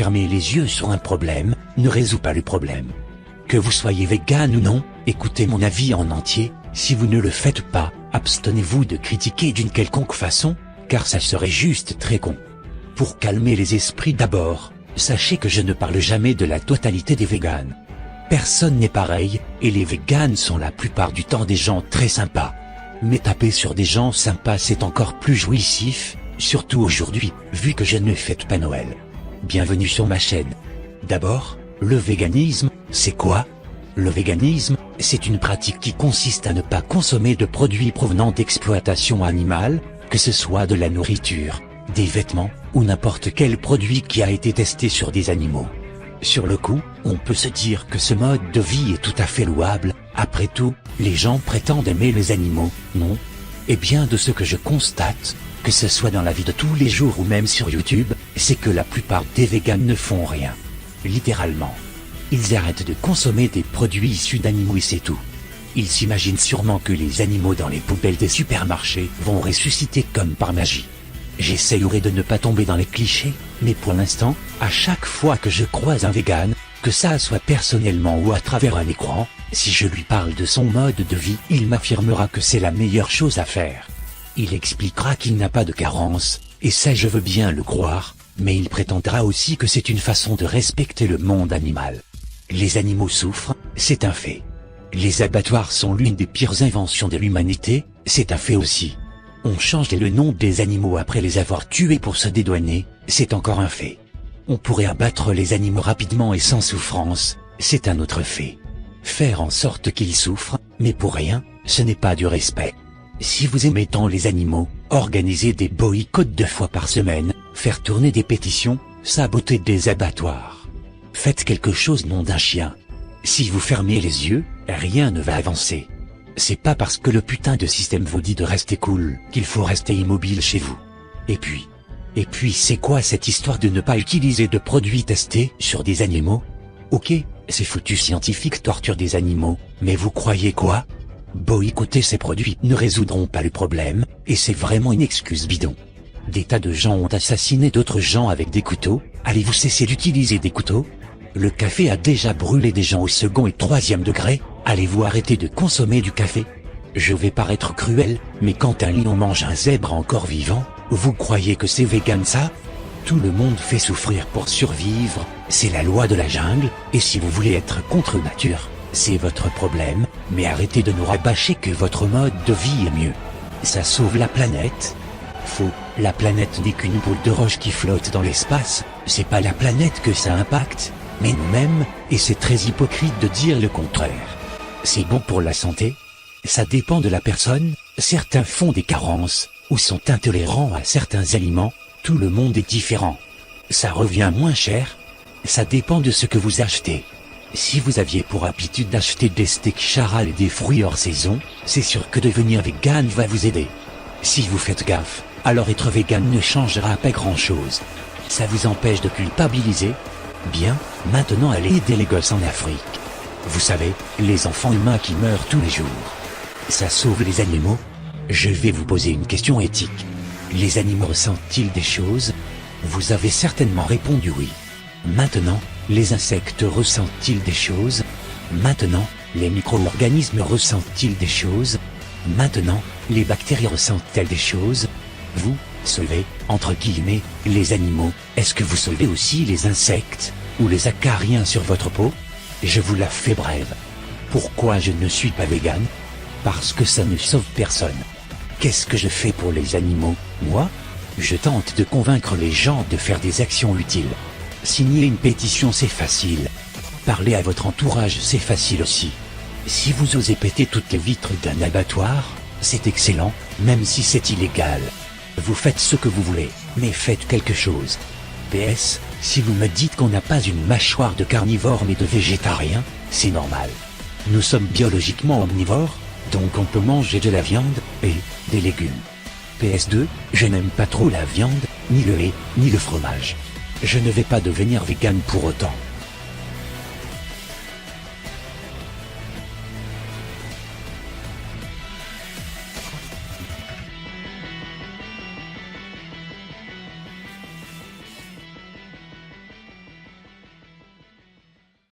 fermer les yeux sur un problème ne résout pas le problème. Que vous soyez vegan ou non, écoutez mon avis en entier, si vous ne le faites pas, abstenez-vous de critiquer d'une quelconque façon, car ça serait juste très con. Pour calmer les esprits d'abord, sachez que je ne parle jamais de la totalité des véganes. Personne n'est pareil, et les véganes sont la plupart du temps des gens très sympas. Mais taper sur des gens sympas c'est encore plus jouissif, surtout aujourd'hui, vu que je ne fête pas Noël. Bienvenue sur ma chaîne. D'abord, le véganisme, c'est quoi? Le véganisme, c'est une pratique qui consiste à ne pas consommer de produits provenant d'exploitation animale, que ce soit de la nourriture, des vêtements, ou n'importe quel produit qui a été testé sur des animaux. Sur le coup, on peut se dire que ce mode de vie est tout à fait louable, après tout, les gens prétendent aimer les animaux, non? Et bien de ce que je constate, que ce soit dans la vie de tous les jours ou même sur YouTube, c'est que la plupart des véganes ne font rien. Littéralement. Ils arrêtent de consommer des produits issus d'animaux et c'est tout. Ils s'imaginent sûrement que les animaux dans les poubelles des supermarchés vont ressusciter comme par magie. J'essayerai de ne pas tomber dans les clichés, mais pour l'instant, à chaque fois que je croise un végane, que ça soit personnellement ou à travers un écran, si je lui parle de son mode de vie, il m'affirmera que c'est la meilleure chose à faire. Il expliquera qu'il n'a pas de carence, et ça je veux bien le croire, mais il prétendra aussi que c'est une façon de respecter le monde animal. Les animaux souffrent, c'est un fait. Les abattoirs sont l'une des pires inventions de l'humanité, c'est un fait aussi. On change le nom des animaux après les avoir tués pour se dédouaner, c'est encore un fait. On pourrait abattre les animaux rapidement et sans souffrance, c'est un autre fait. Faire en sorte qu'ils souffrent, mais pour rien, ce n'est pas du respect. Si vous aimez tant les animaux, organisez des boycotts 2 fois par semaine, faire tourner des pétitions, saboter des abattoirs. Faites quelque chose nom d'un chien. Si vous fermez les yeux, rien ne va avancer. C'est pas parce que le putain de système vous dit de rester cool qu'il faut rester immobile chez vous. Et puis c'est quoi cette histoire de ne pas utiliser de produits testés sur des animaux? Ok, ces foutus scientifiques torturent des animaux, mais vous croyez quoi? Boycotter ces produits ne résoudront pas le problème, et c'est vraiment une excuse bidon. Des tas de gens ont assassiné d'autres gens avec des couteaux, allez-vous cesser d'utiliser des couteaux? Le café a déjà brûlé des gens au 2e et 3e degré, allez-vous arrêter de consommer du café? Je vais paraître cruel, mais quand un lion mange un zèbre encore vivant, vous croyez que c'est vegan ça? Tout le monde fait souffrir pour survivre, c'est la loi de la jungle, et si vous voulez être contre nature, c'est votre problème, mais arrêtez de nous rabâcher que votre mode de vie est mieux. Ça sauve la planète? Faux, la planète n'est qu'une boule de roche qui flotte dans l'espace, c'est pas la planète que ça impacte, mais nous-mêmes, et c'est très hypocrite de dire le contraire. C'est bon pour la santé? Ça dépend de la personne, certains font des carences, ou sont intolérants à certains aliments, tout le monde est différent. Ça revient moins cher? Ça dépend de ce que vous achetez. Si vous aviez pour habitude d'acheter des steaks charal et des fruits hors saison, c'est sûr que devenir vegan va vous aider. Si vous faites gaffe, alors être vegan ne changera pas grand-chose. Ça vous empêche de culpabiliser? Bien, maintenant allez aider les gosses en Afrique. Vous savez, les enfants humains qui meurent tous les jours. Ça sauve les animaux? Je vais vous poser une question éthique. Les animaux ressentent-ils des choses? Vous avez certainement répondu oui. Maintenant, les insectes ressentent-ils des choses? Maintenant, les micro-organismes ressentent-ils des choses? Maintenant, les bactéries ressentent-elles des choses? Vous, sauvez, entre guillemets, les animaux, est-ce que vous sauvez aussi les insectes, ou les acariens sur votre peau? Je vous la fais brève. Pourquoi je ne suis pas vegan? Parce que ça ne sauve personne. Qu'est-ce que je fais pour les animaux, moi? Je tente de convaincre les gens de faire des actions utiles. Signer une pétition c'est facile. Parler à votre entourage c'est facile aussi. Si vous osez péter toutes les vitres d'un abattoir, c'est excellent, même si c'est illégal. Vous faites ce que vous voulez, mais faites quelque chose. PS, si vous me dites qu'on n'a pas une mâchoire de carnivore mais de végétarien, c'est normal. Nous sommes biologiquement omnivores, donc on peut manger de la viande, et des légumes. PS2, je n'aime pas trop la viande, ni le lait, ni le fromage. Je ne vais pas devenir vegan pour autant.